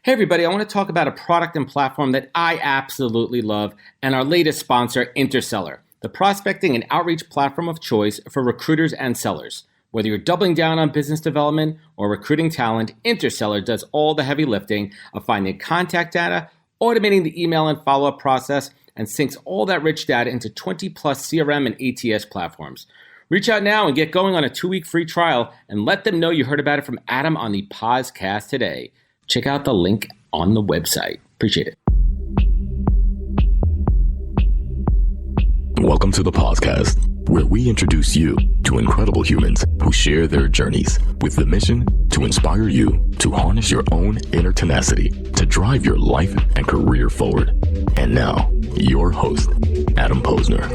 Hey everybody, I want to talk about a product and platform that I absolutely love and our latest sponsor, Interseller, the prospecting and outreach platform of choice for recruiters and sellers. Whether you're doubling down on business development or recruiting talent, Interseller does all the heavy lifting of finding contact data, automating the email and follow-up process, and syncs all that rich data into 20 plus CRM and ATS platforms. Reach out now and get going on a 2-week free trial and let them know you heard about it from Adam on the podcast today. Check out the link on the website. Appreciate it. Welcome to the podcast, where we introduce you to incredible humans who share their journeys with the mission to inspire you to harness your own inner tenacity to drive your life and career forward. And now, your host, Adam Posner.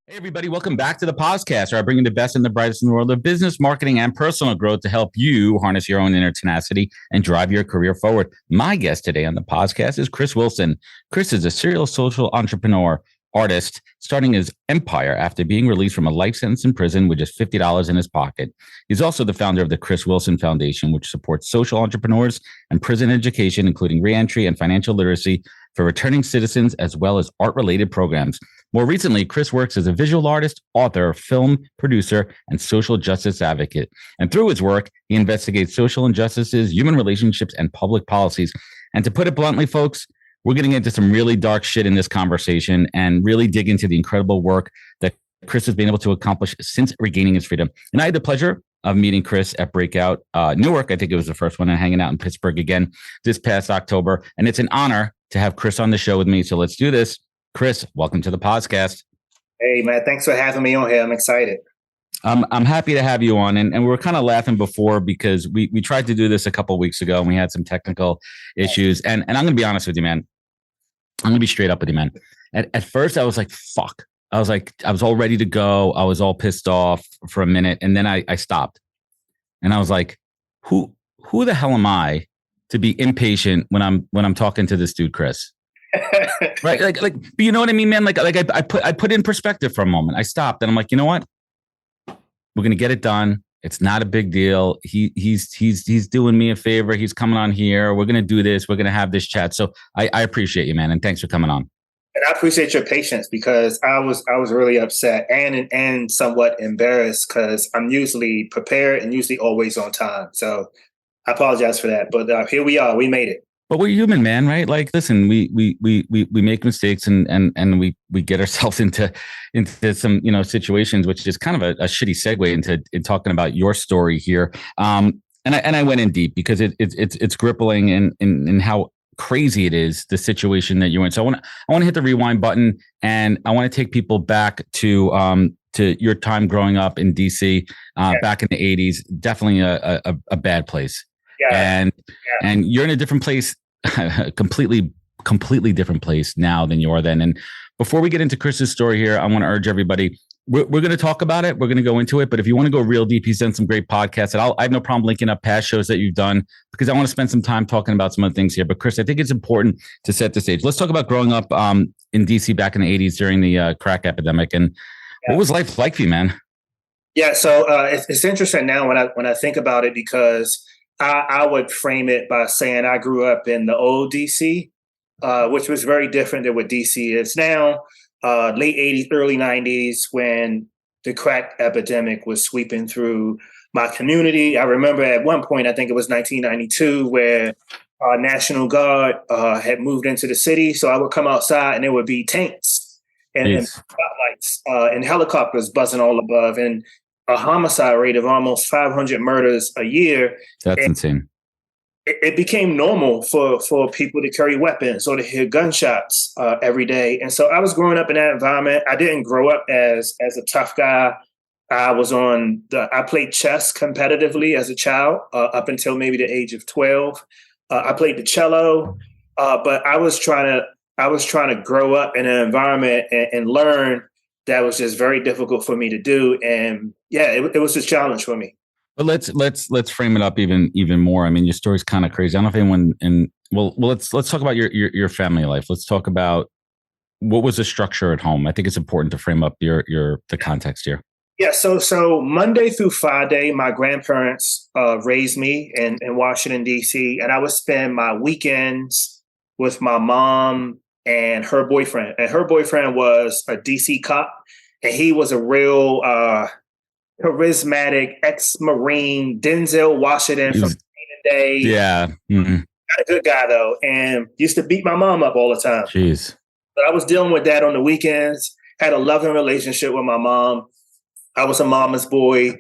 Hey everybody, welcome back to the podcast, where I bring you the best and the brightest in the world of business, marketing, and personal growth to help you harness your own inner tenacity and drive your career forward. My guest today on the podcast is Chris Wilson. Chris is a serial social entrepreneur, artist, starting his empire after being released from a life sentence in prison with just $50 in his pocket. He's also the founder of the Chris Wilson Foundation, which supports social entrepreneurs and prison education, including reentry and financial literacy for returning citizens, as well as art-related programs. More recently, Chris works as a visual artist, author, film producer, and social justice advocate. And through his work, he investigates social injustices, human relationships, and public policies. And to put it bluntly, folks, we're getting into some really dark shit in this conversation and really dig into the incredible work that Chris has been able to accomplish since regaining his freedom. And I had the pleasure of meeting Chris at Breakout Newark. I think it was the first one, and hanging out in Pittsburgh again this past October. And it's an honor to have Chris on the show with me. So let's do this. Chris, welcome to the podcast. Hey, man. Thanks for having me on here. I'm excited. I'm happy to have you on. And we were kind of laughing before because we tried to do this a couple of weeks ago and we had some technical issues. And I'm going to be honest with you, man. I'm going to be straight up with you, man. At first, I was like, fuck. I was all ready to go. I was all pissed off for a minute. And then I stopped. And I was like, who the hell am I to be impatient when I'm talking to this dude, Chris? Right, like, but you know what I mean, man. Like I put in perspective for a moment. I stopped and I'm like, you know what? We're gonna get it done. It's not a big deal. He's doing me a favor. He's coming on here. We're gonna do this. We're gonna have this chat. So I appreciate you, man, and thanks for coming on. And I appreciate your patience because I was really upset and somewhat embarrassed because I'm usually prepared and usually always on time. So I apologize for that. But here we are. We made it. But we're human, man, right? Like, listen, we make mistakes and we get ourselves into some, situations, which is kind of a shitty segue into talking about your story here. And I went in deep because it's crippling in how crazy it is, the situation that you're in. So I want to hit the rewind button, and I want to take people back to your time growing up in DC back in the 80s. Definitely a bad place. Yeah. And you're in a different place, completely different place now than you are then. And before we get into Chris's story here, I want to urge everybody, we're going to talk about it. We're going to go into it. But if you want to go real deep, he's done some great podcasts. And I have no problem linking up past shows that you've done because I want to spend some time talking about some other things here. But Chris, I think it's important to set the stage. Let's talk about growing up in DC back in the 80s during the crack epidemic. And what was life like for you, man? Yeah, so it's interesting now when I think about it because I would frame it by saying I grew up in the old DC, which was very different than what DC is now. Late 80s, early 90s, when the crack epidemic was sweeping through my community. I remember at one point, I think it was 1992, where National Guard had moved into the city. So I would come outside and there would be tanks and spotlights and helicopters buzzing all above, and a homicide rate of almost 500 murders a year. That's insane. It became normal for people to carry weapons or to hear gunshots every day. And so I was growing up in that environment. I didn't grow up as a tough guy. I played chess competitively as a child up until maybe the age of 12. I played the cello, but I was trying to grow up in an environment and learn that was just very difficult for me to do. And yeah, it was a challenge for me. But let's frame it up even more. I mean, your story's kind of crazy. I don't know if anyone let's talk about your family life. Let's talk about what was the structure at home. I think it's important to frame up the context here. Yeah, so Monday through Friday, my grandparents raised me in Washington D.C., and I would spend my weekends with my mom and her boyfriend. And her boyfriend was a D.C. cop, and he was a real charismatic ex-Marine, Denzel Washington He from was, Day. yeah. Mm-hmm. A good guy though, and used to beat my mom up all the time. Jeez. But I was dealing with that on the weekends. Had a loving relationship with my mom. I was a mama's boy.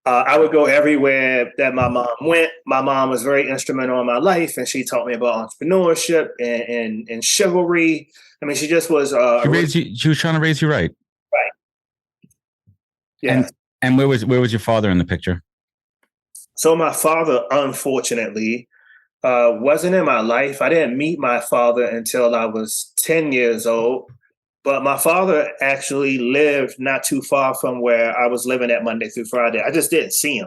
I would go everywhere that my mom went. My mom was very instrumental in my life, and she taught me about entrepreneurship and chivalry. I mean, she just was. She raised you. She was trying to raise you right. Right. Yeah. And where was your father in the picture? So my father, unfortunately, wasn't in my life. I didn't meet my father until I was 10 years old. But my father actually lived not too far from where I was living at Monday through Friday. I just didn't see him.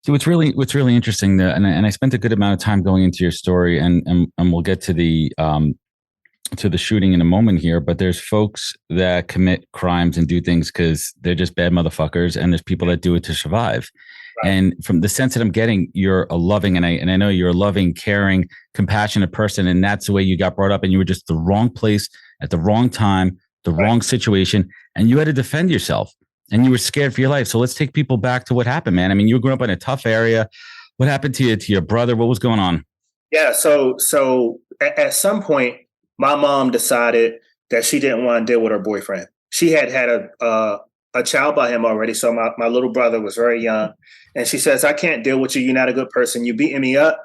See, what's really interesting there, and I spent a good amount of time going into your story, and we'll get to the shooting in a moment here. But there's folks that commit crimes and do things because they're just bad motherfuckers, and there's people that do it to survive. Right. And from the sense that I'm getting, you're a loving, and I know you're a loving, caring, compassionate person, and that's the way you got brought up. And you were just the wrong place at the wrong time, the wrong situation, and you had to defend yourself, and you were scared for your life. So let's take people back to what happened, man. I mean, you grew up in a tough area. What happened to your brother? What was going on? Yeah. So at some point, my mom decided that she didn't want to deal with her boyfriend. She had a child by him already. So my little brother was very young. And she says, I can't deal with you. You're not a good person. You beating me up.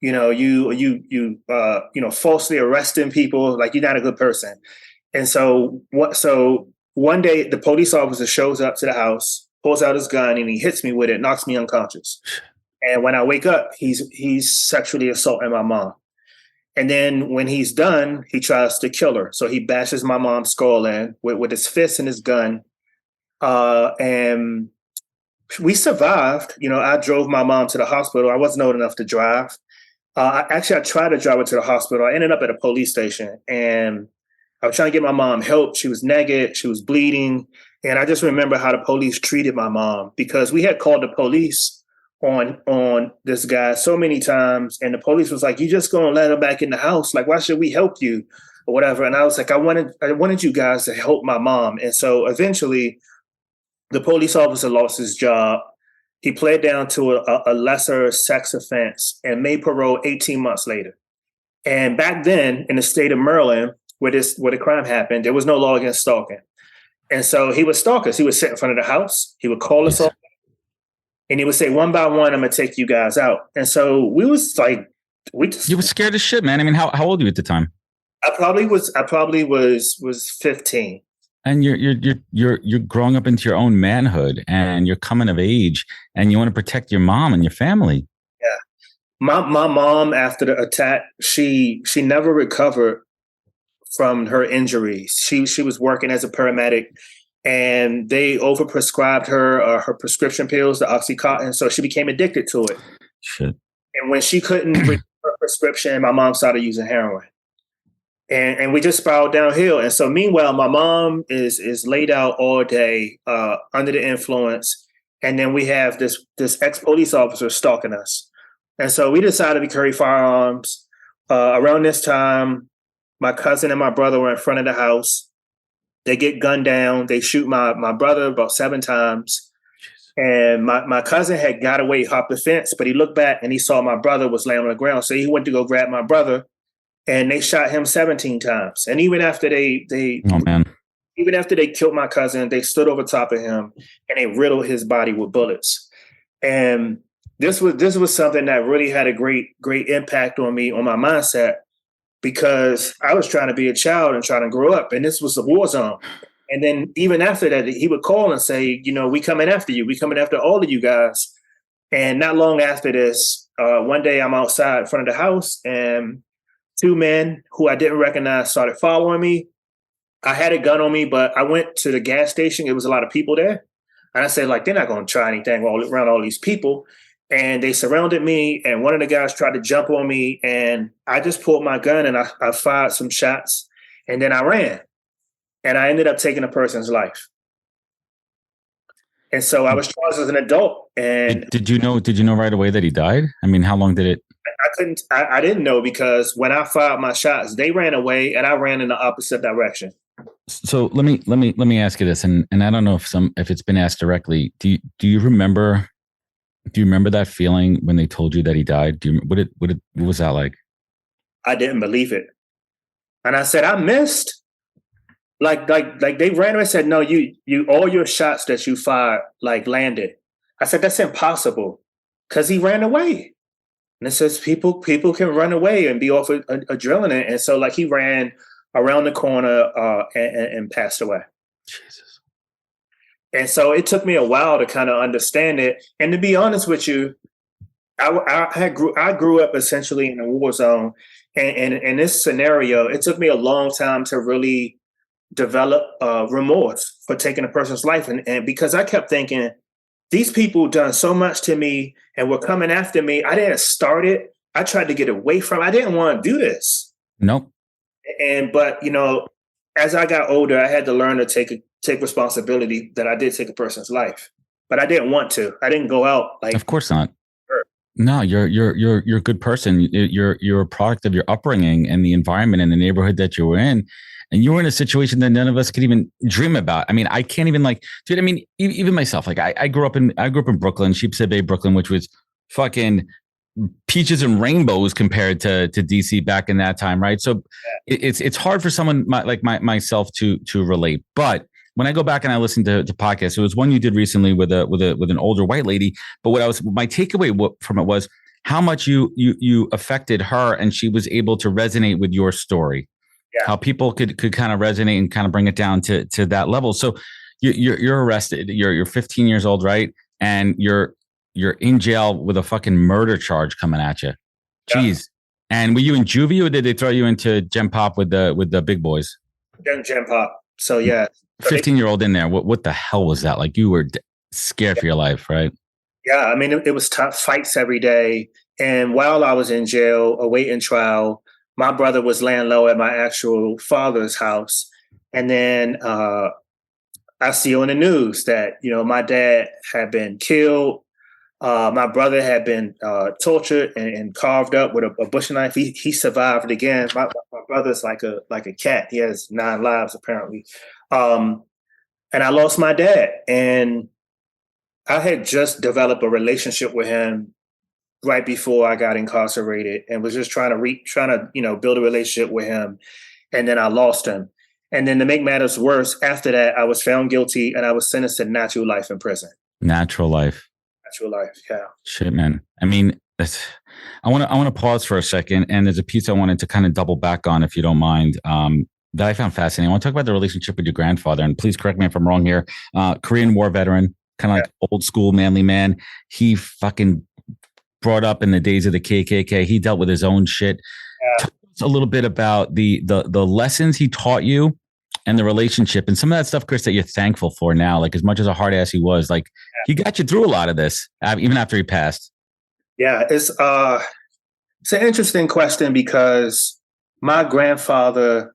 You know, you falsely arresting people. Like, you're not a good person. And so one day the police officer shows up to the house, pulls out his gun, and he hits me with it, knocks me unconscious. And when I wake up, he's sexually assaulting my mom. And then when he's done, he tries to kill her. So he bashes my mom's skull in with his fist and his gun. And we survived. You know, I drove my mom to the hospital. I wasn't old enough to drive. I tried to drive her to the hospital. I ended up at a police station, and I was trying to get my mom help. She was naked. She was bleeding. And I just remember how the police treated my mom, because we had called the police on this guy so many times. And the police was like, you just going to let her back in the house? Like, why should we help you or whatever? And I was like, I wanted you guys to help my mom. And so eventually the police officer lost his job. He pled down to a lesser sex offense and made parole 18 months later. And back then in the state of Maryland, where the crime happened, there was no law against stalking. And so he would stalk us. He would sit in front of the house. He would call us up, and he would say, one by one, I'm going to take you guys out. And so we was like, you were scared as shit, man. I mean, how old were you at the time? I probably was 15. And you're growing up into your own manhood, and you're coming of age, and you want to protect your mom and your family. Yeah. My mom, after the attack, she never recovered from her injuries. She was working as a paramedic, and they overprescribed her her prescription pills, the Oxycontin, so she became addicted to it. Shit. And when she couldn't renew her prescription, my mom started using heroin. And we just spiraled downhill. And so meanwhile, my mom is laid out all day under the influence. And then we have this ex-police officer stalking us. And so we decided to carry firearms. Around this time, my cousin and my brother were in front of the house. They get gunned down. They shoot my brother about 7 times. And my cousin had got away, hopped the fence, but he looked back and he saw my brother was laying on the ground. So he went to go grab my brother. And they shot him 17 times. And even after even after they killed my cousin, they stood over top of him and they riddled his body with bullets. And this was something that really had a great impact on me, on my mindset, because I was trying to be a child and trying to grow up, and this was a war zone. And then even after that, he would call and say, you know, we coming after you. We coming after all of you guys. And not long after this, one day I'm outside in front of the house, and 2 men who I didn't recognize started following me. I had a gun on me, but I went to the gas station. It was a lot of people there. And I said, like, they're not going to try anything around all these people. And they surrounded me. And one of the guys tried to jump on me. And I just pulled my gun and I fired some shots. And then I ran. And I ended up taking a person's life. And so I was charged as an adult. And did you know right away that he died? I mean, how long did it? I didn't know, because when I fired my shots, they ran away and I ran in the opposite direction. So let me ask you this, and I don't know if it's been asked directly. Do you remember that feeling when they told you that he died? What was that like? I didn't believe it. And I said, I missed. Like they ran away and said, no, you all your shots that you fired landed. I said, that's impossible, because he ran away. And it says people can run away and be off adrenaline. And so he ran around the corner and passed away. Jesus. And so it took me a while to kind of understand it. And to be honest with you, I grew up essentially in a war zone. And in this scenario, it took me a long time to really develop remorse for taking a person's life. And because I kept thinking, these people done so much to me and were coming after me. I didn't start it. I tried to get away from it. I didn't want to do this. Nope. But as I got older, I had to learn to take responsibility that I did take a person's life. But I didn't want to. I didn't go out Of course not. No, you're a good person. You're a product of your upbringing and the environment and the neighborhood that you were in. And you were in a situation that none of us could even dream about. I mean, I can't even dude, I mean, even myself, I grew up in Brooklyn, Sheepshead Bay, Brooklyn, which was fucking peaches and rainbows compared to DC back in that time. Right. So it's hard for someone like myself to relate. But when I go back and I listen to podcasts, it was one you did recently with an older white lady. But my takeaway from it was how much you affected her, and she was able to resonate with your story. Yeah. How people could kind of resonate and kind of bring it down to that level. So you're arrested. You're 15 years old, right? And you're in jail with a fucking murder charge coming at you. Jeez. Yeah. And were you in juvie, or did they throw you into Gen Pop with the big boys? Gen Pop. So yeah. 15-year-old in there. What the hell was that? Like, you were scared for your life, right? Yeah. I mean, it was tough fights every day. And while I was in jail awaiting trial, my brother was laying low at my actual father's house. And then I see on the news that, my dad had been killed. My brother had been tortured and carved up with a butcher knife. He survived again. My brother's like a cat. He has 9 lives, apparently. And I lost my dad. And I had just developed a relationship with him right before I got incarcerated, and was just trying to build a relationship with him. And then I lost him. And then to make matters worse, after that, I was found guilty and I was sentenced to natural life in prison. Natural life. Yeah. Shit, man. I mean, I want to pause for a second. And there's a piece I wanted to kind of double back on, if you don't mind, that I found fascinating. I want to talk about the relationship with your grandfather. And please correct me if I'm wrong here. Korean War veteran, kind of like old school manly man. He fucking brought up in the days of the KKK. He dealt with his own shit. Talk us a little bit about the lessons he taught you and the relationship and some of that stuff, Chris, that you're thankful for now. Like, as much as a hard ass he was, he got you through a lot of this, even after he passed. Yeah, it's an interesting question, because my grandfather,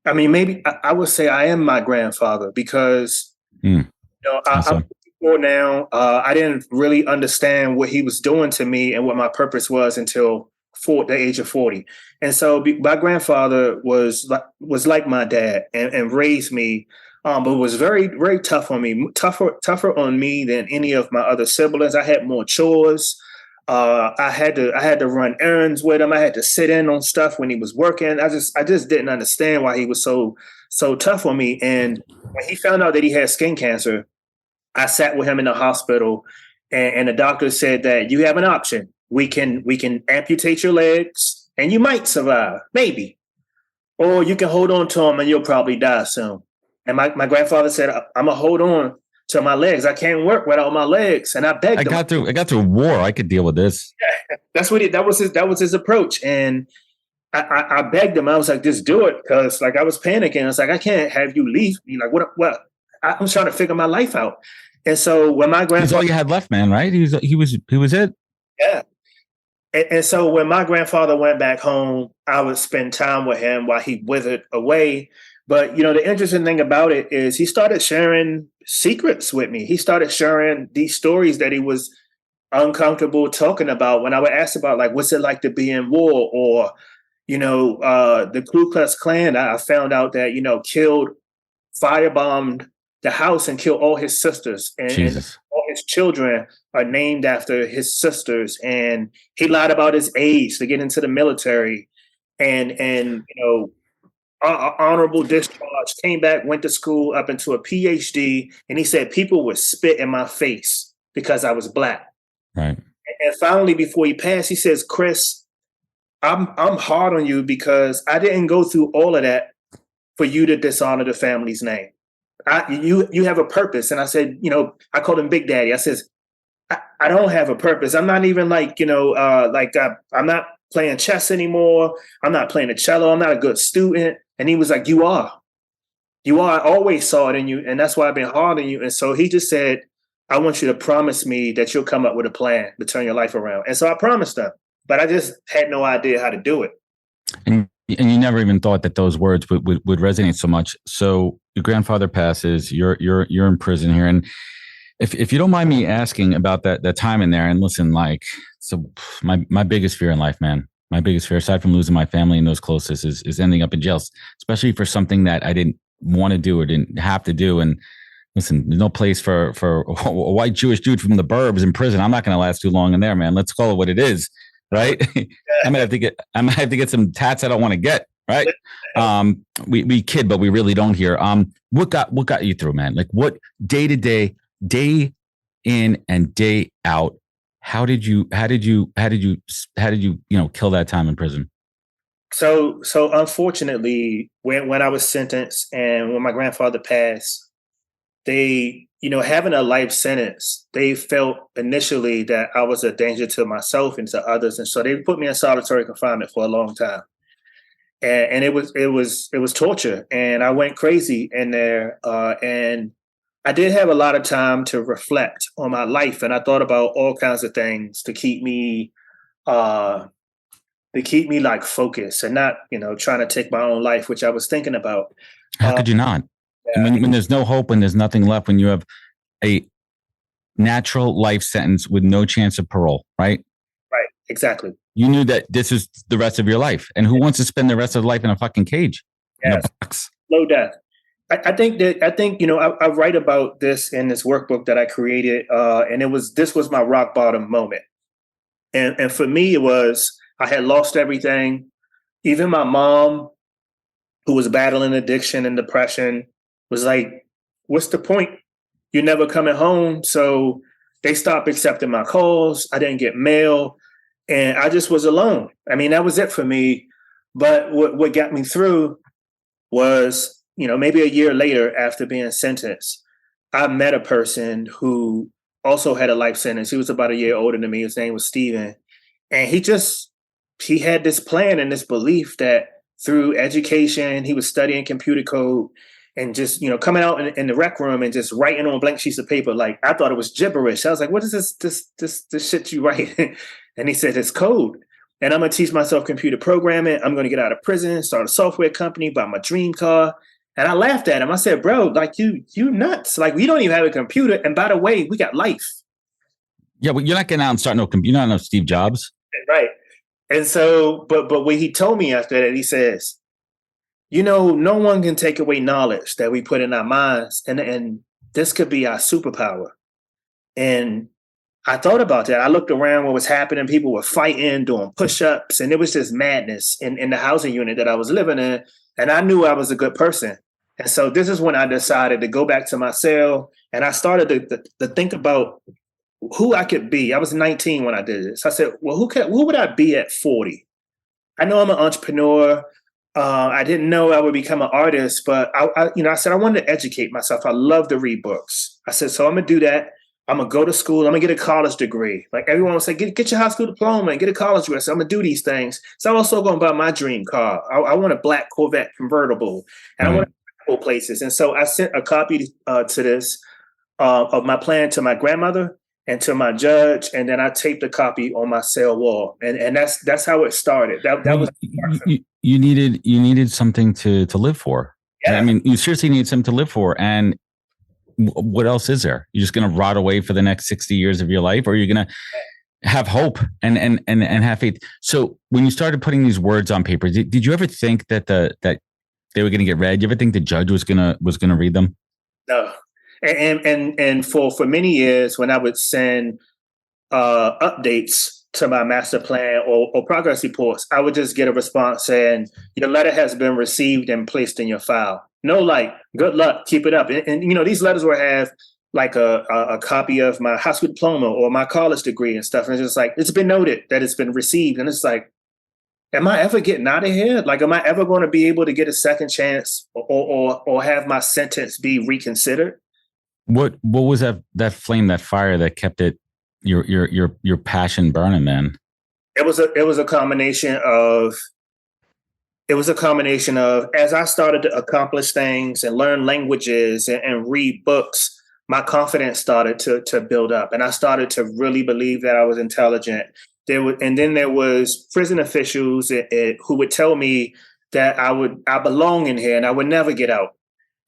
I mean, maybe I would say I am my grandfather, because awesome. I'm now. I didn't really understand what he was doing to me and what my purpose was until the age of 40. And so my grandfather was like my dad and raised me, but was very, very tough on me, tougher on me than any of my other siblings. I had more chores. I had to run errands with him. I had to sit in on stuff when he was working. I just didn't understand why he was so tough on me. And when he found out that he had skin cancer, I sat with him in the hospital, and the doctor said that you have an option. We can amputate your legs and you might survive, maybe. Or you can hold on to them and you'll probably die soon. And my grandfather said, I'm gonna hold on to my legs. I can't work without my legs. And I begged him. I got through war. I could deal with this. Yeah, that was his approach. And I begged him. I was like, just do it. Cause I was panicking. I was like, I can't have you leave me. Like, what? I'm trying to figure my life out. And so when my grandfather, he's all you had left, man, right? He was it. Yeah. And so when my grandfather went back home, I would spend time with him while he withered away. But, the interesting thing about it is he started sharing secrets with me. He started sharing these stories that he was uncomfortable talking about. When I would ask about, like, what's it like to be in war, or, the Ku Klux Klan, I found out that, killed, firebombed the house and killed all his sisters. And all his children are named after his sisters. And he lied about his age to get into the military. And honorable discharge, came back, went to school up into a PhD, and he said people would spit in my face because I was Black. Right. And finally, before he passed, he says, Chris, I'm hard on you because I didn't go through all of that for you to dishonor the family's name. You have a purpose. And I said, I called him Big Daddy. I says, I don't have a purpose. I'm not even I'm not playing chess anymore. I'm not playing the cello. I'm not a good student. And he was like, you are. I always saw it in you. And that's why I've been hard on you. And so he just said, I want you to promise me that you'll come up with a plan to turn your life around. And so I promised him, but I just had no idea how to do it. And you never even thought that those words would resonate so much. So your grandfather passes, you're in prison here. And if you don't mind me asking about that time in there, and listen, so my biggest fear in life, man, my biggest fear, aside from losing my family and those closest, is ending up in jail, especially for something that I didn't want to do or didn't have to do. And listen, there's no place for a white Jewish dude from the burbs in prison. I'm not going to last too long in there, man. Let's call it what it is, right? I might have to get some tats I don't want to get, right? We kid, but we really don't here. What got you through, man? Like, what day to day, day in and day out, how did you kill that time in prison? So unfortunately, when I was sentenced and when my grandfather passed, they, having a life sentence, they felt initially that I was a danger to myself and to others. And so they put me in solitary confinement for a long time. And it was torture. And I went crazy in there. And I did have a lot of time to reflect on my life. And I thought about all kinds of things to keep me like focused and not, trying to take my own life, which I was thinking about. How could you not? Yeah. When there's no hope, when there's nothing left, when you have a natural life sentence with no chance of parole, right? Right, exactly. You knew that this is the rest of your life. And who wants to spend the rest of life in a fucking cage? Yes. Slow death. I think I write about this in this workbook that I created, and this was my rock bottom moment. And for me, it was, I had lost everything. Even my mom, who was battling addiction and depression, was like, what's the point? You're never coming home. So they stopped accepting my calls. I didn't get mail. And I just was alone. I mean, that was it for me. But what got me through was, maybe a year later after being sentenced, I met a person who also had a life sentence. He was about a year older than me. His name was Steven. And he had this plan and this belief that through education, he was studying computer code and just, coming out in the rec room and just writing on blank sheets of paper. Like, I thought it was gibberish. I was like, what is this shit you write? And he said, it's code. And I'm going to teach myself computer programming. I'm going to get out of prison, start a software company, buy my dream car. And I laughed at him. I said, bro, like you nuts. Like, we don't even have a computer. And by the way, we got life. Yeah, but you're not getting out and start no computer. You're not no Steve Jobs. Right. And so, but when he told me after that, he says, no one can take away knowledge that we put in our minds. And this could be our superpower. And I thought about that. I looked around what was happening. People were fighting, doing push-ups, and it was just madness in the housing unit that I was living in. And I knew I was a good person. And so this is when I decided to go back to my cell, and I started to think about who I could be. I was 19 when I did this. I said, well, who would I be at 40? I know I'm an entrepreneur. I didn't know I would become an artist, but I said, I wanted to educate myself. I love to read books. I said, so I'm going to do that. I'm going to go to school. I'm going to get a college degree. Like everyone would say, get your high school diploma and get a college degree. So I'm going to do these things. So I'm also going to buy my dream car. I want a black Corvette convertible, and I want to go places. And so I sent a copy to this of my plan to my grandmother and to my judge, and then I taped a copy on my cell wall, and that's how it started. That was you needed something to live for. I mean, you seriously need something to live for. And what else is there? You're just going to rot away for the next 60 years of your life, or you're going to have hope and have faith. So when you started putting these words on paper, did you ever think that that they were going to get read? You ever think the judge was going to read them? No. And for many years, when I would send updates to my master plan or progress reports, I would just get a response saying, your letter has been received and placed in your file. No, like, good luck, keep it up. And you know, these letters will have like a copy of my high school diploma or my college degree and stuff. And it's just like, it's been noted that it's been received. And it's like, am I ever getting out of here? Like, am I ever going to be able to get a second chance or have my sentence be reconsidered? What was that flame, that fire that kept it, your passion burning, man? It was a combination of as I started to accomplish things and learn languages and read books, my confidence started to build up, and I started to really believe that I was intelligent. And then there was prison officials who would tell me that I belong in here and I would never get out.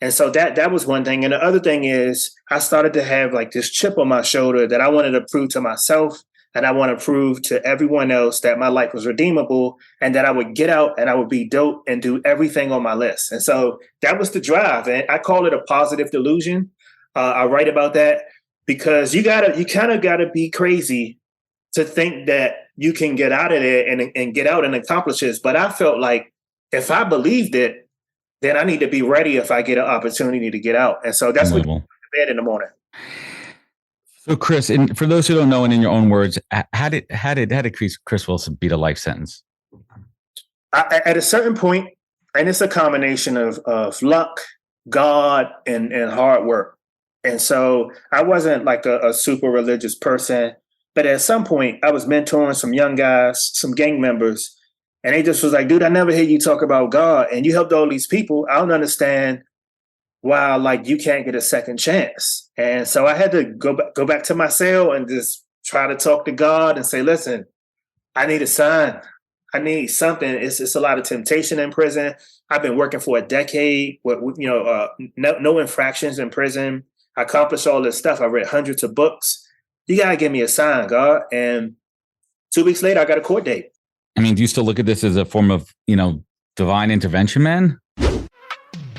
And so that was one thing. And the other thing is I started to have like this chip on my shoulder that I wanted to prove to myself, and I want to prove to everyone else that my life was redeemable and that I would get out and I would be dope and do everything on my list. And so that was the drive. And I call it a positive delusion. I write about that because you kind of gotta be crazy to think that you can get out of there and get out and accomplish this. But I felt like if I believed it, then I need to be ready if I get an opportunity to get out. And so that's what I go to bed in the morning. So Chris, and for those who don't know, and in your own words, how did Chris Wilson beat a life sentence? At a certain point, and it's a combination of luck, God, and hard work. And so I wasn't like a super religious person, but at some point I was mentoring some young guys, some gang members, and they just was like, dude, I never hear you talk about God, and you helped all these people. I don't understand why, like, you can't get a second chance. And so I had to go back to my cell and just try to talk to God and say, listen, I need a sign. I need something. It's a lot of temptation in prison. I've been working for a decade with no infractions in prison. I accomplished all this stuff. I read hundreds of books. You got to give me a sign, God. And 2 weeks later, I got a court date. I mean, do you still look at this as a form of, divine intervention, man?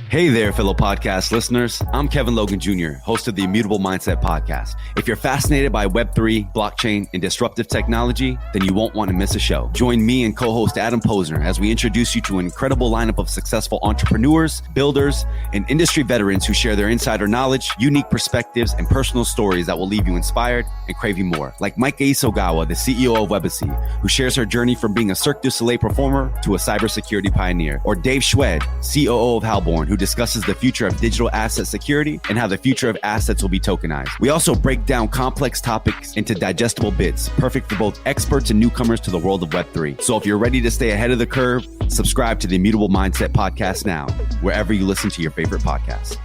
Hey there, fellow podcast listeners. I'm Kevin Logan Jr., host of the Immutable Mindset podcast. If you're fascinated by Web3, blockchain, and disruptive technology, then you won't want to miss a show. Join me and co-host Adam Posner as we introduce you to an incredible lineup of successful entrepreneurs, builders, and industry veterans who share their insider knowledge, unique perspectives, and personal stories that will leave you inspired and craving more. Like Mike Isogawa, the CEO of Webacy, who shares her journey from being a Cirque du Soleil performer to a cybersecurity pioneer. Or Dave Schwed, COO of Halborn, who discusses the future of digital asset security and how the future of assets will be tokenized. We also break down complex topics into digestible bits, perfect for both experts and newcomers to the world of Web3. So if you're ready to stay ahead of the curve, subscribe to the Immutable Mindset podcast now, wherever you listen to your favorite podcasts.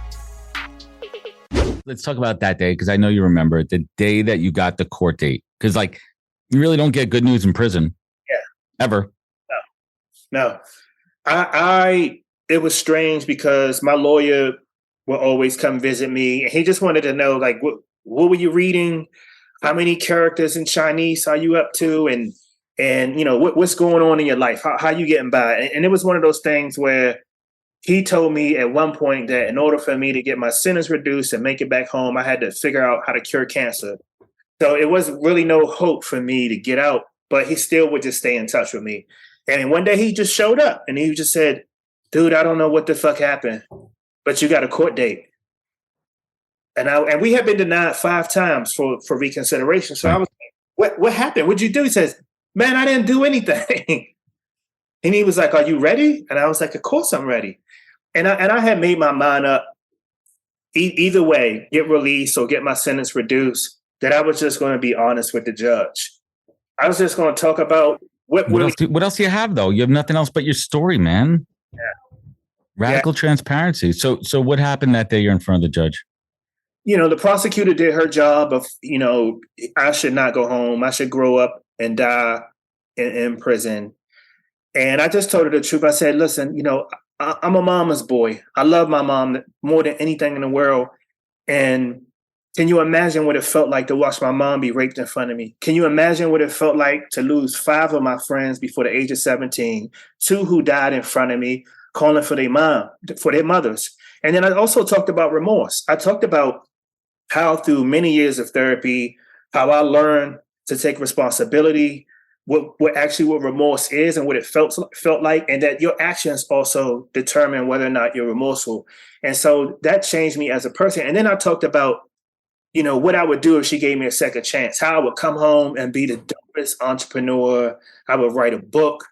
Let's talk about that day, because I know you remember it, the day that you got the court date. Because, you really don't get good news in prison. Yeah. Ever. No. It was strange because my lawyer would always come visit me, and he just wanted to know, like, what were you reading? How many characters in Chinese are you up to? And what's going on in your life? How you getting by? And it was one of those things where he told me at one point that in order for me to get my sentence reduced and make it back home, I had to figure out how to cure cancer. So it was really no hope for me to get out, but he still would just stay in touch with me. And one day he just showed up and he just said, dude, I don't know what the fuck happened, but you got a court date. And we have been denied 5 times for reconsideration. So I was like, what happened? What'd you do? He says, man, I didn't do anything. And he was like, are you ready? And I was like, of course I'm ready. And I had made my mind up, either way, get released or get my sentence reduced, that I was just going to be honest with the judge. I was just going to talk about what else do you have, though? You have nothing else but your story, man. Yeah. Radical transparency. So what happened that day you're in front of the judge? The prosecutor did her job of, I should not go home. I should grow up and die in prison. And I just told her the truth. I said, listen, I'm a mama's boy. I love my mom more than anything in the world. And can you imagine what it felt like to watch my mom be raped in front of me? Can you imagine what it felt like to lose 5 of my friends before the age of 17, 2 who died in front of me, calling for their mothers? And then I also talked about remorse. I talked about how through many years of therapy, how I learned to take responsibility, what remorse is and what it felt like, and that your actions also determine whether or not you're remorseful. And so that changed me as a person. And then I talked about, what I would do if she gave me a second chance, how I would come home and be the dopest entrepreneur. I would write a book.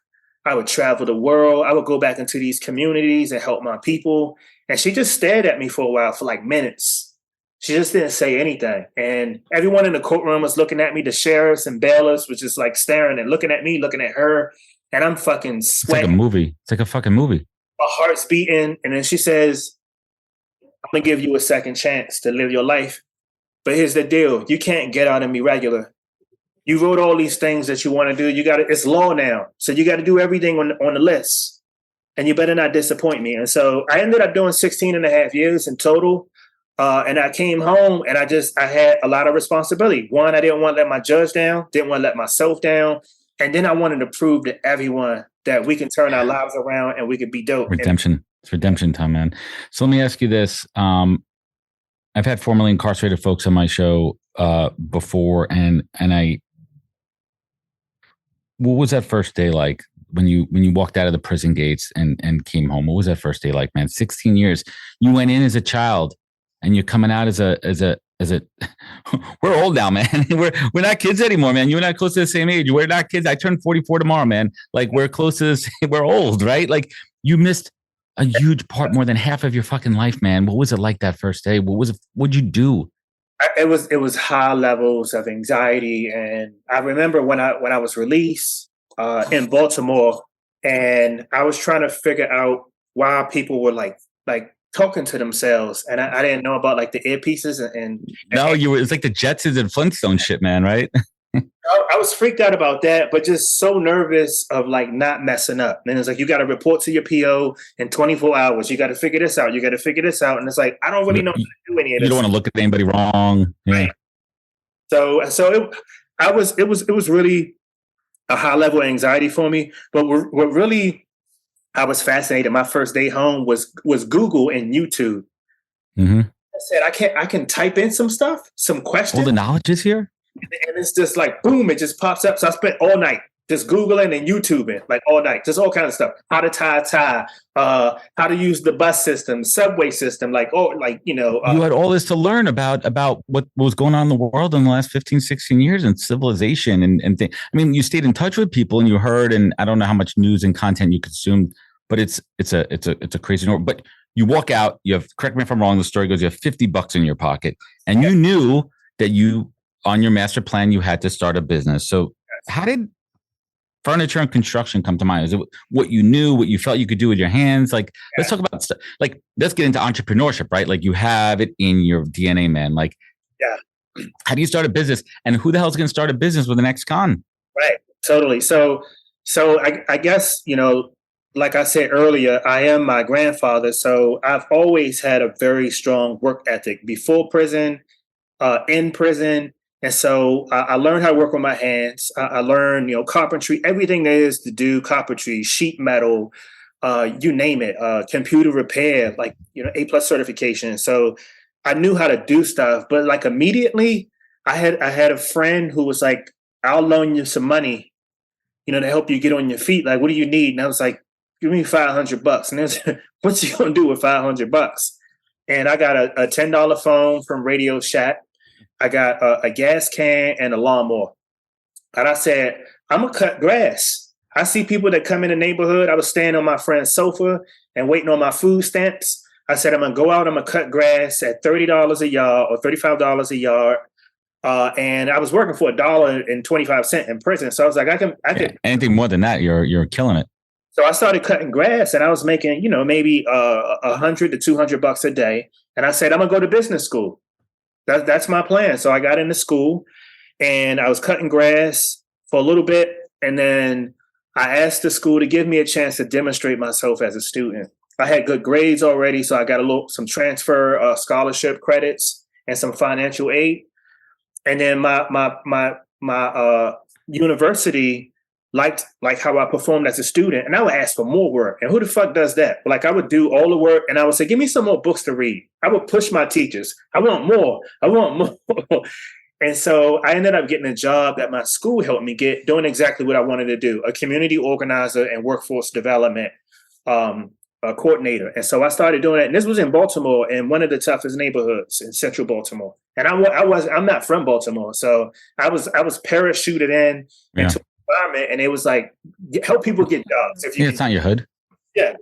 I would travel the world. I would go back into these communities and help my people. And she just stared at me for a while, for like minutes. She just didn't say anything. And everyone in the courtroom was looking at me. The sheriffs and bailiffs was just like staring and looking at me, looking at her. And I'm fucking sweating. It's like a movie. It's like a fucking movie. My heart's beating. And then she says, I'm going to give you a second chance to live your life. But here's the deal. You can't get out of me regular. You wrote all these things that you want to do. It's law now. So you got to do everything on the list. And you better not disappoint me. And so I ended up doing 16 and a half years in total. And I came home and I had a lot of responsibility. One, I didn't want to let my judge down, didn't want to let myself down. And then I wanted to prove to everyone that we can turn our lives around and we could be dope. Redemption. It's redemption time, man. So let me ask you this. I've had formerly incarcerated folks on my show before. And what was that first day like when you walked out of the prison gates and came home? What was that first day like, man? 16 years. You went in as a child. And you're coming out as a we're old now, man. We're not kids anymore, man. You and I are close to the same age. We're not kids. I turned 44 tomorrow, man. Like we're close to this, we're old, right? Like you missed a huge part, more than half of your fucking life, man. What was it like that first day? What'd you do? It was high levels of anxiety. And I remember when I was released in Baltimore, and I was trying to figure out why people were like talking to themselves, and I didn't know about like the earpieces and no, it's like the Jetsons and Flintstone shit, man, right? I was freaked out about that, but just so nervous of like not messing up. And it's like you got to report to your PO in 24 hours. You got to figure this out. You got to figure this out, and it's like I don't really know how to do any of this. You don't want to look at anybody wrong, yeah. Right. So it was really a high level of anxiety for me. But what really I was fascinated. My first day home was Google and YouTube. Mm-hmm. I said, I can type in some stuff, some questions. All the knowledge is here. And it's just like, boom, it just pops up. So I spent all night just Googling and YouTubing, like all night, just all kinds of stuff. How to tie a tie, how to use the bus system, subway system, you had all this to learn about what was going on in the world in the last 15, 16 years and civilization and things. I mean, you stayed in touch with people and you heard, and I don't know how much news and content you consumed, but it's a crazy number. But you walk out, you have, correct me if I'm wrong, the story goes, you have $50 in your pocket, and you knew that on your master plan, you had to start a business. So how did furniture and construction come to mind? Is it what you knew, what you felt you could do with your hands? Like, let's talk about stuff. Like, let's get into entrepreneurship, right? Like, you have it in your DNA, man. Like, how do you start a business? And who the hell is going to start a business with an ex-con? Right. Totally. So I guess, like I said earlier, I am my grandfather. So I've always had a very strong work ethic before prison, in prison. And so I learned how to work with my hands. I learned, carpentry, everything there is to do carpentry, sheet metal, you name it, computer repair, like, A+ certification. So I knew how to do stuff, but like immediately I had a friend who was like, I'll loan you some money, to help you get on your feet. Like, what do you need? And I was like, give me $500. And there's, what's you going to do with $500? And I got a $10 phone from Radio Shack. I got a gas can and a lawnmower. And I said, I'm going to cut grass. I see people that come in the neighborhood. I was staying on my friend's sofa and waiting on my food stamps. I said, I'm going to go out, I'm going to cut grass at $30 a yard or $35 a yard. And I was working for $1.25 in prison. So I was like, I can anything more than that, you're killing it. So I started cutting grass and I was making, maybe $100 to $200 a day. And I said, I'm going to go to business school. That's my plan. So I got into school and I was cutting grass for a little bit. And then I asked the school to give me a chance to demonstrate myself as a student. I had good grades already, so I got some transfer scholarship credits and some financial aid. And then my university liked how I performed as a student, and I would ask for more work. And who the fuck does that? Like I would do all the work, and I would say, "Give me some more books to read." I would push my teachers. I want more. I want more. And so I ended up getting a job that my school helped me get, doing exactly what I wanted to do: a community organizer and workforce development coordinator. And so I started doing it. And this was in Baltimore, in one of the toughest neighborhoods in central Baltimore. And I'm not from Baltimore, so I was parachuted into an environment, and it was like, help people get jobs. It's not your hood. Yeah.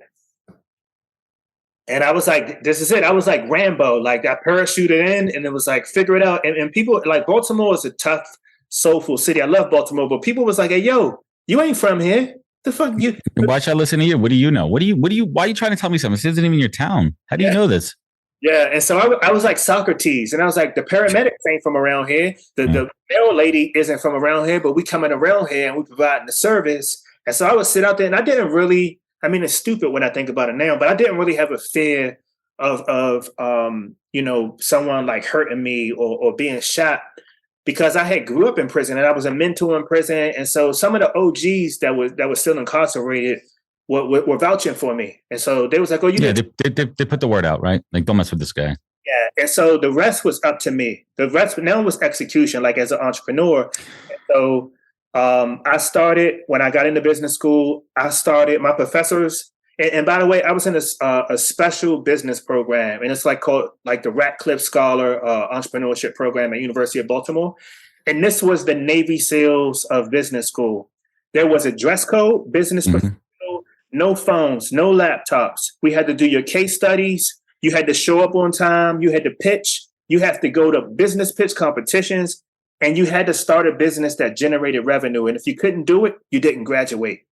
And I was like, this is it. I was like Rambo. Like I parachuted in, and it was like, figure it out. And people, like, Baltimore is a tough, soulful city. I love Baltimore, but people was like, hey, yo, you ain't from here. The fuck you? Why should I listen to you? What do you know? Why are you trying to tell me something? This isn't even your town. How do you know this? Yeah. And so I was like Socrates, and I was like, the paramedics ain't from around here. The mail lady isn't from around here, but we coming around here and we providing the service. And so I would sit out there, and I didn't really, I mean, it's stupid when I think about it now, but I didn't really have a fear of someone like hurting me or being shot, because I had grew up in prison and I was a mentor in prison. And so some of the OGs that were still incarcerated were vouching for me. And so they was like, oh, they put the word out, right? Like, don't mess with this guy. Yeah. And so the rest was up to me. The rest now was execution, like as an entrepreneur. And so I started, when I got into business school, my professors, and by the way, I was in a special business program, and it's called the Ratcliffe Scholar Entrepreneurship Program at University of Baltimore. And this was the Navy SEALs of business school. There was a dress code, business professional, no phones, no laptops. We had to do your case studies. You had to show up on time. You had to pitch. You have to go to business pitch competitions. And you had to start a business that generated revenue. And if you couldn't do it, you didn't graduate.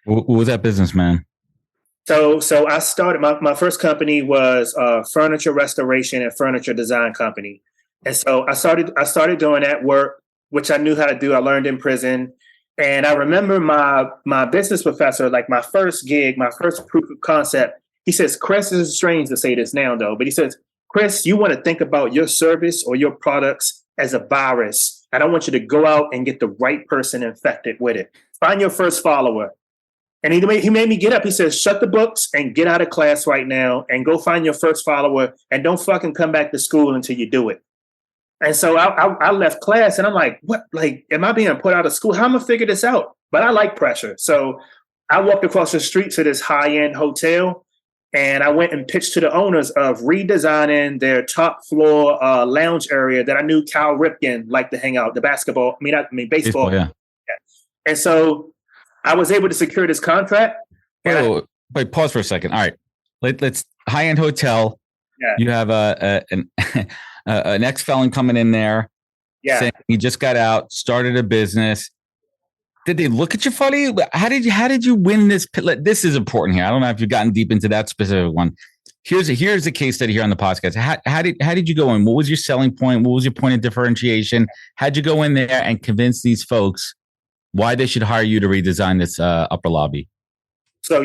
What was that business, man? So I started, my first company was a furniture restoration and furniture design company. And so I started doing that work, which I knew how to do. I learned in prison. And I remember my business professor, like my first gig, my first proof of concept, he says, Chris, this is strange to say this now though, but he says, Chris, you want to think about your service or your products as a virus. I don't want you to go out and get the right person infected with it. Find your first follower. And he made me get up. He says, shut the books and get out of class right now and go find your first follower, and don't fucking come back to school until you do it. And so I left class, and I'm like, what? Like, am I being put out of school? How am I figure this out? But I like pressure. So I walked across the street to this high-end hotel, and I went and pitched to the owners of redesigning their top floor lounge area that I knew Cal Ripken liked to hang out, baseball. Baseball, yeah. And so I was able to secure this contract. Wait, pause for a second. All right. Let's high-end hotel. Yeah. You have an ex-felon coming in there. Yeah. Saying he just got out, started a business. Did they look at you funny? How did you win this? This is important here. I don't know if you've gotten deep into that specific one. Here's a case study here on the podcast. How did you go in? What was your selling point? What was your point of differentiation? How'd you go in there and convince these folks why they should hire you to redesign this upper lobby? So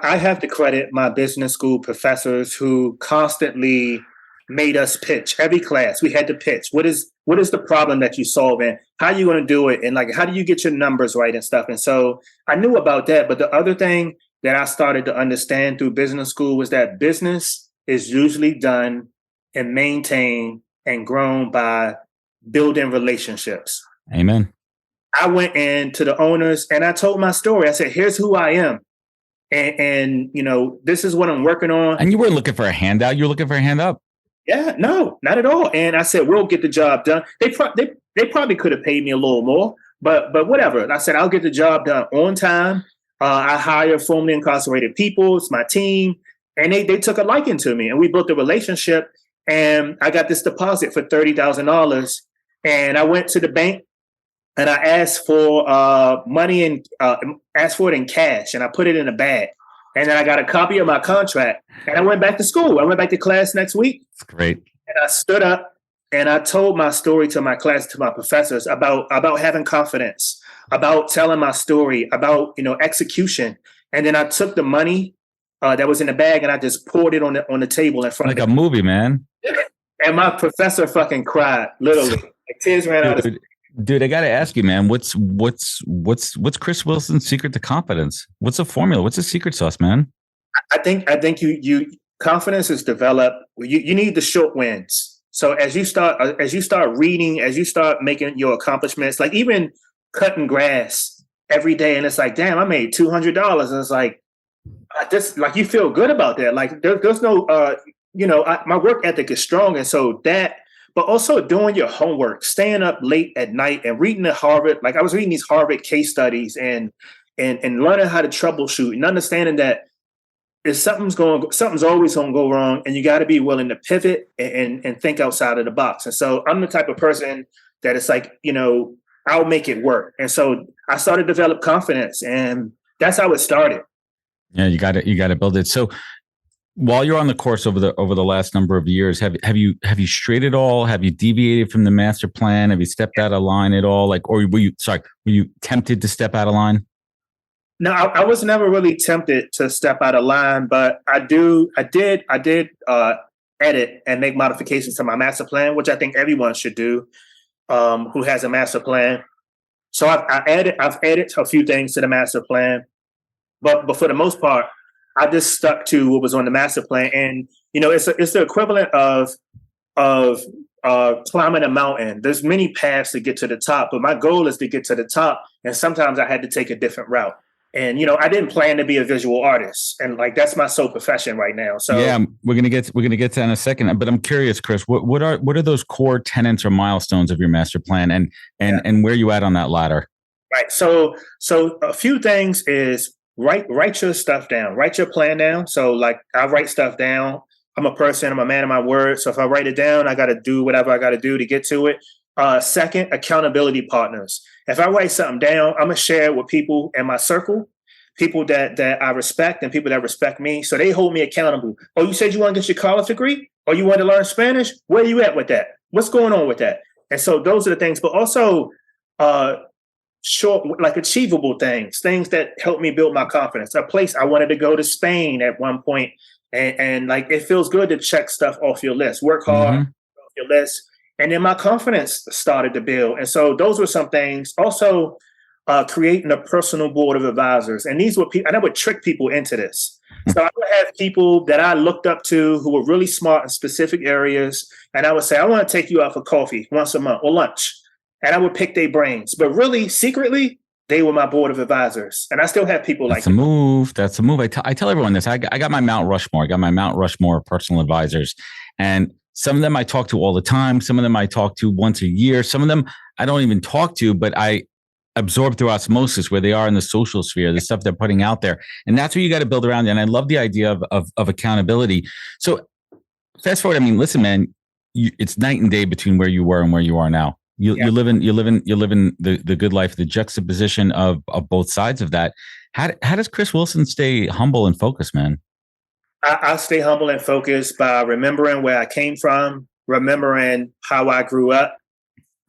I have to credit my business school professors who constantly made us pitch. Every class we had to pitch. What is the problem that you solve, and how are you going to do it, and how do you get your numbers right and stuff. And so I knew about that. But the other thing that I started to understand through business school was that business is usually done and maintained and grown by building relationships. Amen. I went in to the owners and I told my story. I said, here's who I am. And this is what I'm working on. And you weren't looking for a handout. You were looking for a hand up. Yeah, no, not at all. And I said, we'll get the job done. They probably could have paid me a little more, but whatever. And I said, I'll get the job done on time. I hire formerly incarcerated people. It's my team. And they took a liking to me, and we built a relationship. And I got this deposit for $30,000. And I went to the bank and I asked for money and asked for it in cash. And I put it in a bag. And then I got a copy of my contract, and I went back to school. I went back to class next week. That's great. And I stood up and I told my story to my class, to my professors about having confidence, about telling my story, about, execution. And then I took the money that was in the bag, and I just poured it on the table in front like of a movie, man. And my professor fucking cried, literally. Like, tears ran out of. Dude, I got to ask you, man. What's Chris Wilson's secret to confidence? What's the formula? What's the secret sauce, man? I think you confidence is developed. You need the short wins. So as you start reading, as you start making your accomplishments, like even cutting grass every day, and it's like, damn, I made $200, and it's like, just like you feel good about that. Like there's no, my work ethic is strong, and so that. But also doing your homework, staying up late at night and reading the Harvard. Like I was reading these Harvard case studies and learning how to troubleshoot and understanding that if something's always going to go wrong, and you got to be willing to pivot and think outside of the box. And so I'm the type of person that it's like, I'll make it work. And so I started to develop confidence, and that's how it started. Yeah, you got to build it. So while you're on the course over the last number of years, have you strayed at all? Have you deviated from the master plan? Have you stepped out of line at all? Like, or were you tempted to step out of line? No, I was never really tempted to step out of line, but I did edit and make modifications to my master plan, which I think everyone should do who has a master plan. So I've added a few things to the master plan, but for the most part, I just stuck to what was on the master plan. And it's the equivalent of climbing a mountain. There's many paths to get to the top, but my goal is to get to the top. And sometimes I had to take a different route. And I didn't plan to be a visual artist, and like that's my sole profession right now. So yeah, we're gonna get to that in a second. But I'm curious, Chris, what are those core tenets or milestones of your master plan, and where you at on that ladder? Right. So a few things is write your stuff down, write your plan down. So like I write stuff down. I'm a man of my word. So if I write it down, I got to do whatever I got to do to get to it. Second, accountability partners. If I write something down, I'm going to share it with people in my circle, people that I respect and people that respect me. So they hold me accountable. Oh, you said you want to get your college degree? Or you want to learn Spanish? Where are you at with that? What's going on with that? And so those are the things, but also short, like achievable things that help me build my confidence. A place I wanted to go to Spain at one point, and like it feels good to check stuff off your list. Work hard, off your list. And then my confidence started to build. And so those were some things. Also, creating a personal board of advisors. And these were people, and I would trick people into this. So I would have people that I looked up to who were really smart in specific areas. And I would say, I want to take you out for coffee once a month or lunch. And I would pick their brains. But really, secretly, they were my board of advisors. And I still have people like that. That's a move. I tell everyone this. I got my Mount Rushmore. I got my Mount Rushmore of personal advisors. And some of them I talk to all the time. Some of them I talk to once a year. Some of them I don't even talk to, but I absorb through osmosis where they are in the social sphere, the stuff they're putting out there. And that's what you got to build around. And I love the idea of accountability. So fast forward. I mean, listen, man, it's night and day between where you were and where you are now. You live in the good life, the juxtaposition of both sides of that. How does Chris Wilson stay humble and focused, man? I stay humble and focused by remembering where I came from, remembering how I grew up,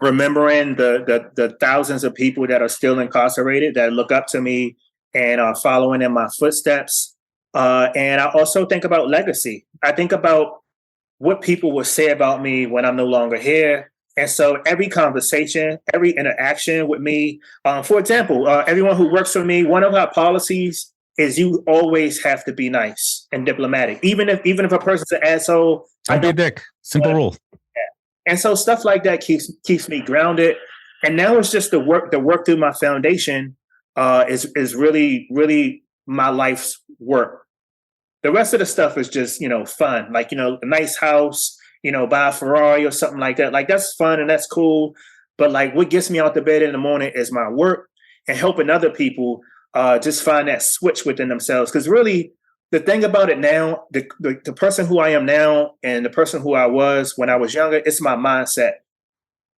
remembering the thousands of people that are still incarcerated that look up to me and are following in my footsteps. And I also think about legacy. I think about what people will say about me when I'm no longer here. And so every conversation, every interaction with me, for example, everyone who works for me, one of our policies is you always have to be nice and diplomatic. Even if a person's an asshole, don't be a dick. Simple rule. And so stuff like that keeps me grounded. And now it's just the work through my foundation is really, really my life's work. The rest of the stuff is just, fun. Like, a nice house, buy a Ferrari or something like that. Like that's fun and that's cool. But like what gets me out the bed in the morning is my work and helping other people just find that switch within themselves. Because really, the thing about it now, the person who I am now and the person who I was when I was younger, it's my mindset.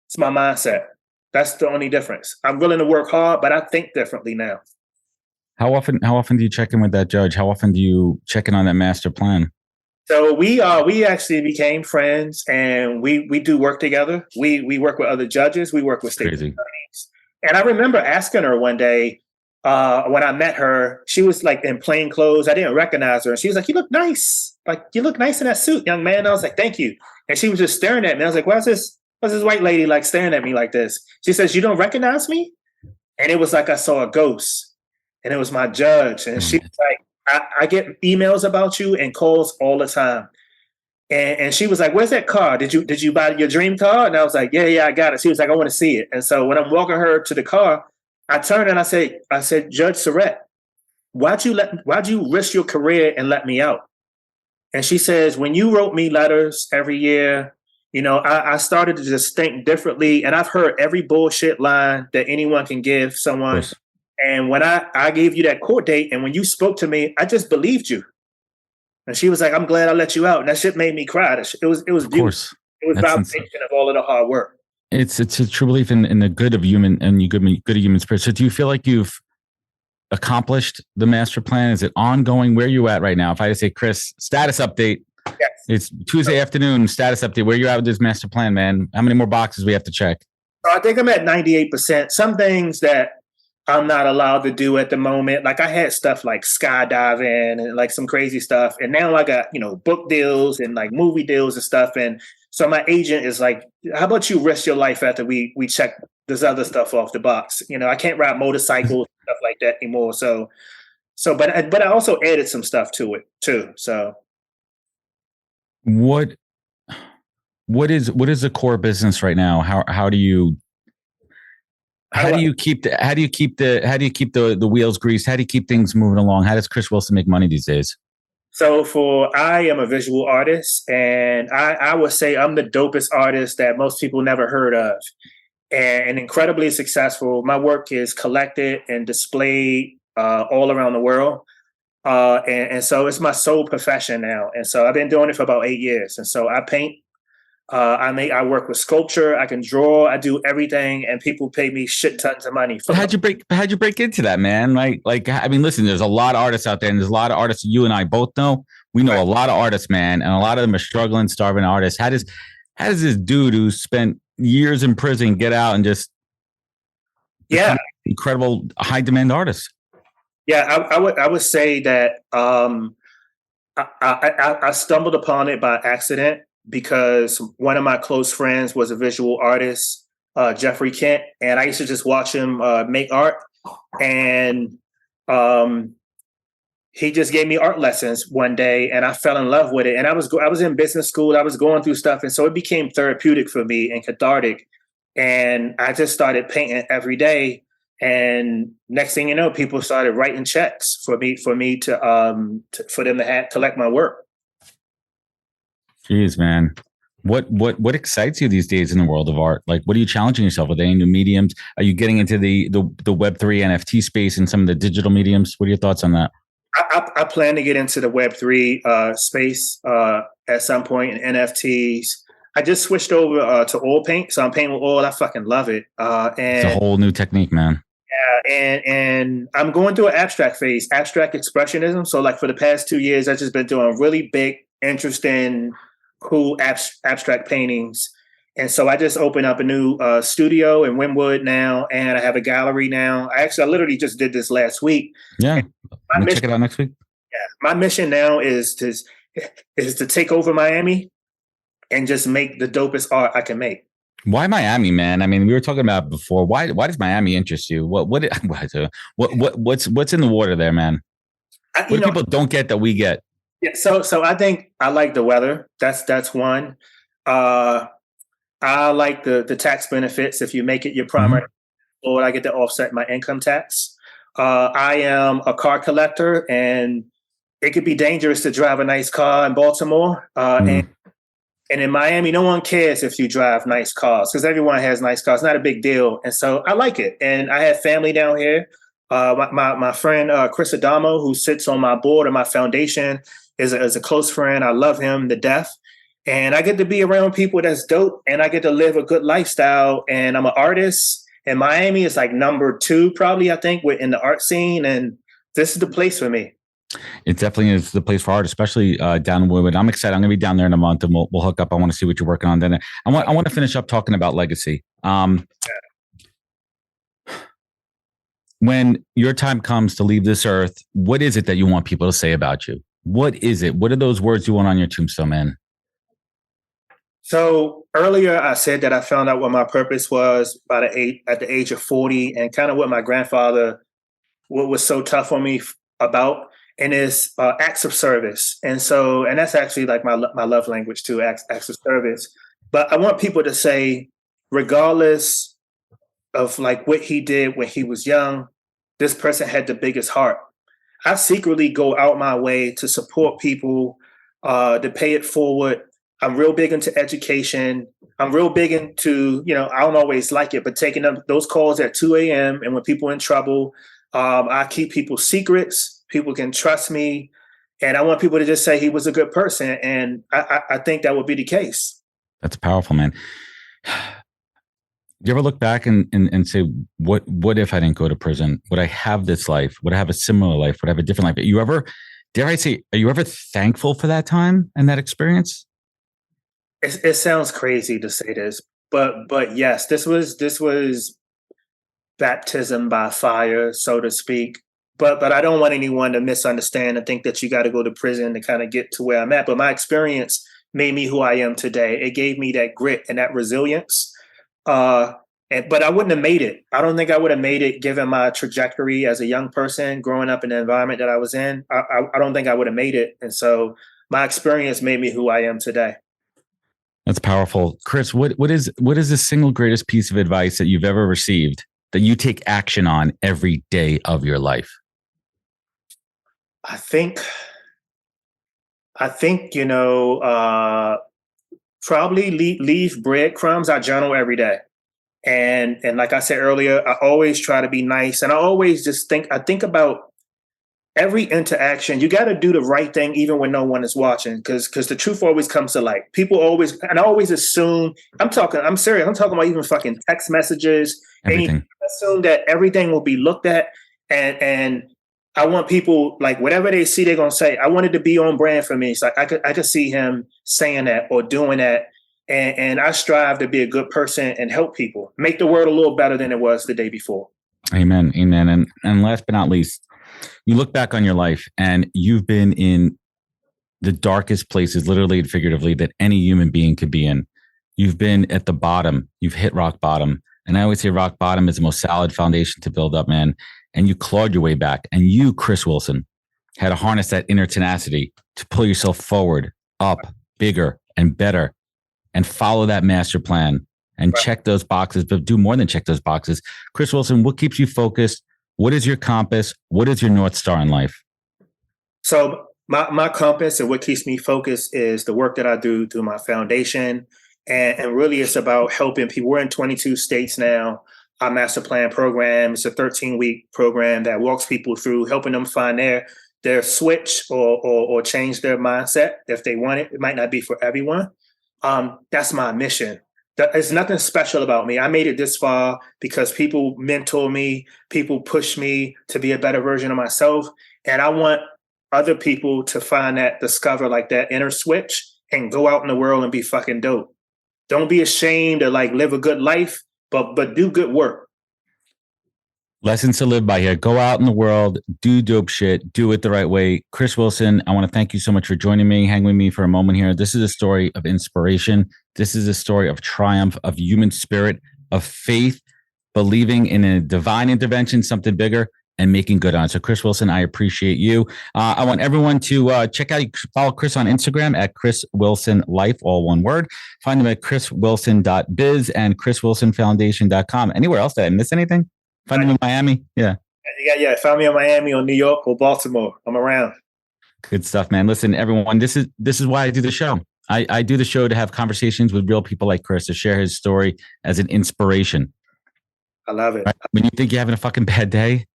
It's my mindset. That's the only difference. I'm willing to work hard, but I think differently now. How often do you check in with that judge? How often do you check in on that master plan? So we actually became friends, and we do work together. We work with other judges. We work with state attorneys. And I remember asking her one day, when I met her, she was like in plain clothes. I didn't recognize her. And she was like, "You look nice. Like, you look nice in that suit, young man." And I was like, "Thank you." And she was just staring at me. I was like, what's this white lady like staring at me like this? She says, "You don't recognize me?" And it was like I saw a ghost. And it was my judge. And she was like, I get emails about you and calls all the time. And she was like, "Where's that car? Did you buy your dream car?" And I was like, yeah, I got it. She was like, "I want to see it." And so when I'm walking her to the car, I turned and I said, "Judge Surratt, why'd you risk your career and let me out?" And she says, "When you wrote me letters every year, I started to just think differently. And I've heard every bullshit line that anyone can give someone. And when I gave you that court date and when you spoke to me, I just believed you." And she was like, "I'm glad I let you out." And that shit made me cry. It was beautiful. It was validation of all of the hard work. It's a true belief in the good of human and good of human spirit. So do you feel like you've accomplished the master plan? Is it ongoing? Where are you at right now? If I say, Chris, status update. Yes. It's Tuesday afternoon, status update. Where you at with this master plan, man? How many more boxes we have to check? So I think I'm at 98%. Some things that I'm not allowed to do at the moment. Like I had stuff like skydiving and like some crazy stuff. And now I got, book deals and like movie deals and stuff. And so my agent is like, "How about you risk your life after we check this other stuff off the box?" I can't ride motorcycles, stuff like that anymore. But I also added some stuff to it too. So what is the core business right now? How do you keep the wheels greased? How do you keep things moving along? How does Chris Wilson make money these days? So I am a visual artist, and I would say I'm the dopest artist that most people never heard of, and incredibly successful. My work is collected and displayed all around the world. And so it's my sole profession now. And so I've been doing it for about 8 years. And so I paint, I work with sculpture, I can draw, I do everything, and people pay me shit tons of money. How'd you break into that, man? Listen, there's a lot of artists out there, and there's a lot of artists you and I both know. We know a lot of artists, man, and a lot of them are struggling, starving artists. How does this dude who spent years in prison get out and just incredible high demand artist? Yeah, I would say that I stumbled upon it by accident because one of my close friends was a visual artist, Jeffrey Kent, and I used to just watch him make art. And he just gave me art lessons one day, and I fell in love with it. And I was in business school, I was going through stuff, and so it became therapeutic for me and cathartic. And I just started painting every day. And next thing you know, people started writing checks for me to for them to collect my work. Jeez, man. What excites you these days in the world of art? Like, what are you challenging yourself with? Any new mediums? Are you getting into the Web3 NFT space and some of the digital mediums? What are your thoughts on that? I plan to get into the Web3 space at some point in NFTs. I just switched over to oil paint, so I'm painting with oil. I fucking love it. And it's a whole new technique, man. Yeah, and I'm going through an abstract phase, abstract expressionism. So like for the past 2 years, I've just been doing really big, interesting, cool abstract paintings. And so I just opened up a new studio in Wynwood now, and I have a gallery now. I literally just did this last week. Yeah, check it out next week. Yeah, my mission now is to take over Miami and just make the dopest art I can make. Why Miami, man? I mean, we were talking about before. Why does Miami interest you? What's in the water there, man? What do people don't get that we get? Yeah, so I think I like the weather. That's one. I like the tax benefits. If you make it your primary, or I get to offset my income tax. I am a car collector, and it could be dangerous to drive a nice car in Baltimore. And in Miami, no one cares if you drive nice cars because everyone has nice cars. It's not a big deal. And so I like it. And I have family down here. My friend, Chris Adamo, who sits on my board of my foundation, is a close friend. I love him to death. And I get to be around people that's dope, and I get to live a good lifestyle. And I'm an artist. And Miami is like number 2, probably, I think, in the art scene. And this is the place for me. It definitely is the place for art, especially down in Woodwood. I'm excited. I'm going to be down there in a month, and we'll hook up. I want to see what you're working on. Then I want to finish up talking about legacy. when your time comes to leave this earth, what is it that you want people to say about you? What is it? What are those words you want on your tombstone, man? So earlier I said that I found out what my purpose was at the age of 40, and kind of what my grandfather, what was so tough on me about, and is acts of service. And that's actually like my love language too, acts of service. But I want people to say, regardless of like what he did when he was young, this person had the biggest heart. I secretly go out my way to support people, to pay it forward. I'm real big into education. I'm real big into, I don't always like it, but taking up those calls at 2 a.m. and when people are in trouble, I keep people's secrets. People can trust me. And I want people to just say he was a good person. And I think that would be the case. That's powerful, man. You ever look back and say, what if I didn't go to prison? Would I have this life? Would I have a similar life? Would I have a different life? You ever, dare I say, are you ever thankful for that time and that experience? It sounds crazy to say this, but yes, this was baptism by fire, so to speak. But I don't want anyone to misunderstand and think that you got to go to prison to kind of get to where I'm at. But my experience made me who I am today. It gave me that grit and that resilience. But I wouldn't have made it. I don't think I would have made it given my trajectory as a young person growing up in the environment that I was in. I don't think I would have made it. And so my experience made me who I am today. That's powerful. Chris, what is the single greatest piece of advice that you've ever received that you take action on every day of your life? I think, probably leave breadcrumbs. I journal every day. And like I said earlier, I always try to be nice. And I always just think I'm every interaction, you got to do the right thing, even when no one is watching, because the truth always comes to light. People always, and I always assume, I'm serious. I'm talking about even fucking text messages. Everything. Assume that everything will be looked at. And I want people, like, whatever they see, they're going to say, I wanted to be on brand for me. It's like, I could see him saying that or doing that. And I strive to be a good person and help people, make the world a little better than it was the day before. Amen. And last but not least, you look back on your life and you've been in the darkest places, literally and figuratively, that any human being could be in. You've been at the bottom. You've hit rock bottom. And I always say rock bottom is the most solid foundation to build up, man. And you clawed your way back. And you, Chris Wilson, had to harness that inner tenacity to pull yourself forward, up, bigger, and better, and follow that master plan and check those boxes, but do more than check those boxes. Chris Wilson, what keeps you focused? What is your compass? What is your North Star in life? So my compass and what keeps me focused is the work that I do through my foundation. And really it's about helping people. We're in 22 states now. Our master plan program is a 13-week program that walks people through helping them find their switch or change their mindset if they want it. It might not be for everyone. That's my mission. There's nothing special about me. I made it this far because people mentor me, people push me to be a better version of myself. And I want other people to discover like that inner switch and go out in the world and be fucking dope. Don't be ashamed to like live a good life, but do good work. Lessons to live by here. Go out in the world, do dope shit, do it the right way. Chris Wilson, I want to thank you so much for joining me, hang with me for a moment here. This is a story of inspiration. This is a story of triumph, of human spirit, of faith, believing in a divine intervention, something bigger, and making good on it. So Chris Wilson, I appreciate you. I want everyone to check out, follow Chris on Instagram at Chris Wilson Life, all one word. Find him at chriswilson.biz and chriswilsonfoundation.com. Anywhere else? Did I miss anything? Find him in Miami. Yeah. Find me in Miami or New York or Baltimore. I'm around. Good stuff, man. Listen, everyone, this is why I do the show. I do the show to have conversations with real people like Chris, to share his story as an inspiration. I love it. Right? When you think you're having a fucking bad day,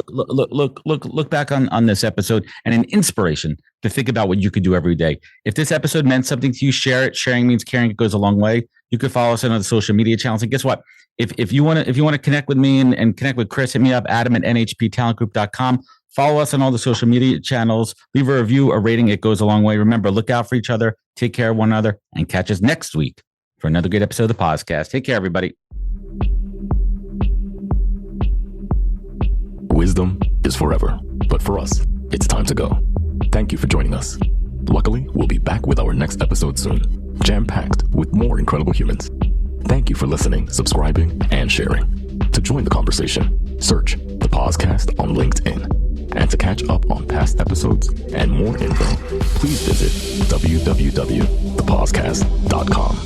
look back on this episode and an inspiration to think about what you could do every day. If this episode meant something to you, share it. Sharing means caring. It goes a long way. You could follow us on other social media channels. And guess what? If you want to connect with me and connect with Chris, hit me up, adam@nhptalentgroup.com. Follow us on all the social media channels. Leave a review, a rating. It goes a long way. Remember, look out for each other. Take care of one another, and catch us next week for another great episode of the podcast. Take care, everybody. wisdom is forever. But for us, it's time to go. Thank you for joining us. Luckily, we'll be back with our next episode soon, jam-packed with more incredible humans. Thank you for listening, subscribing, and sharing. To join the conversation, search the podcast on LinkedIn. And to catch up on past episodes and more info, please visit www.thepodcast.com.